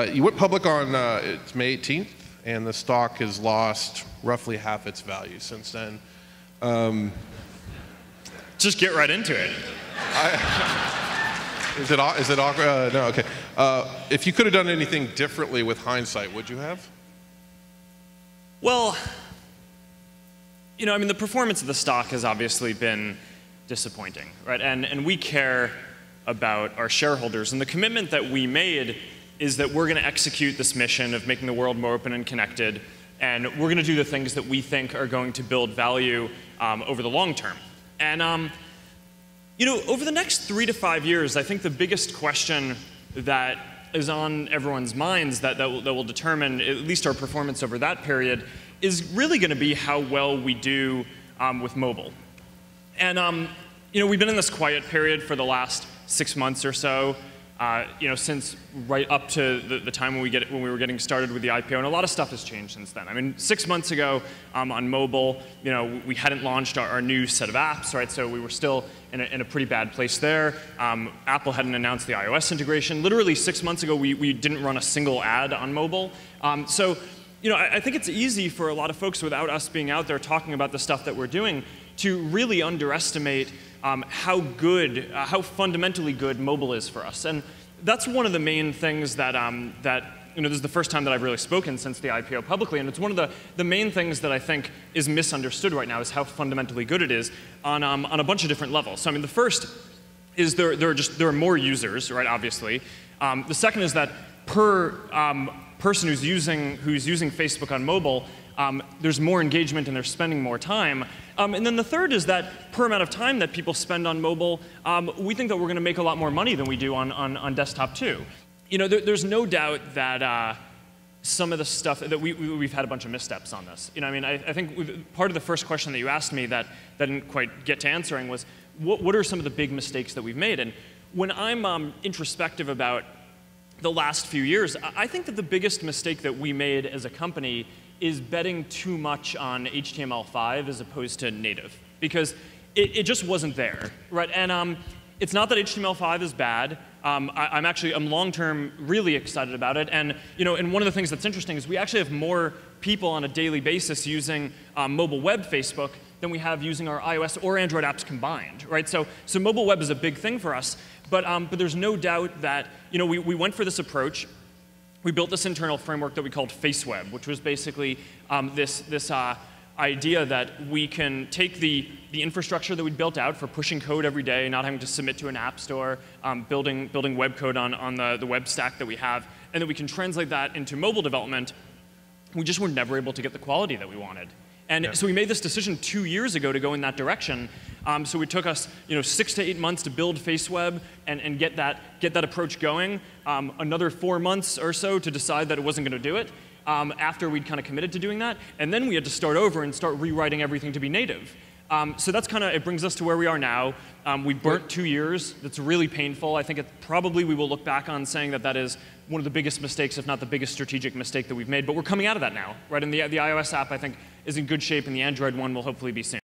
You went public on it's May 18th, and the stock has lost roughly half its value since then. Just get right into it. Is it awkward? No, okay. If you could have done anything differently with hindsight, would you have? Well, you know, I mean, the performance of the stock has obviously been disappointing, right? And we care about our shareholders, and the commitment that we made is that we're going to execute this mission of making the world more open and connected, and we're going to do the things that we think are going to build value over the long term. And you know, over the next 3 to 5 years, I think the biggest question that is on everyone's minds that will determine at least our performance over that period is really going to be how well we do with mobile. And you know, we've been in this quiet period for the last 6 months or so. You know, since right up to the time when we were getting started with the IPO, and a lot of stuff has changed since then. I mean, 6 months ago on mobile, you know, we hadn't launched our new set of apps, right? So we were still in a pretty bad place there. Apple hadn't announced the iOS integration. Literally 6 months ago, we didn't run a single ad on mobile. So, you know, I think it's easy for a lot of folks without us being out there talking about the stuff that we're doing to really underestimate how good, how fundamentally good mobile is for us. And that's one of the main things that, you know, this is the first time that I've really spoken since the IPO publicly, and it's one of the main things that I think is misunderstood right now is how fundamentally good it is on a bunch of different levels. So I mean, the first is there are more users, right, obviously. The second is that per person who's using Facebook on mobile, there's more engagement and they're spending more time. And then the third is that per amount of time that people spend on mobile, we think that we're going to make a lot more money than we do on desktop too. You know, there's no doubt that some of the stuff that we've had a bunch of missteps on this. You know, I mean, I think part of the first question that you asked me that didn't quite get to answering was, what are some of the big mistakes that we've made? And when I'm introspective about the last few years, I think that the biggest mistake that we made as a company is betting too much on HTML5 as opposed to native, because it just wasn't there, right? And it's not that HTML5 is bad. I'm long-term really excited about it. And you know, and one of the things that's interesting is we actually have more people on a daily basis using mobile web Facebook than we have using our iOS or Android apps combined, right? So mobile web is a big thing for us. But there's no doubt that, you know, we went for this approach. We built this internal framework that we called FaceWeb, which was basically this idea that we can take the infrastructure that we'd built out for pushing code every day, not having to submit to an app store, building web code on the web stack that we have, and then we can translate that into mobile development. We just were never able to get the quality that we wanted. And so we made this decision 2 years ago to go in that direction. So it took us, you know, 6 to 8 months to build FaceWeb and get that approach going. Another 4 months or so to decide that it wasn't going to do it after we'd kind of committed to doing that. And then we had to start over and start rewriting everything to be native. So that's kind of, it brings us to where we are now. We burnt 2 years. That's really painful. I think probably we will look back on saying that is one of the biggest mistakes, if not the biggest strategic mistake that we've made. But we're coming out of that now, right? And the iOS app, I think, is in good shape, and the Android one will hopefully be soon.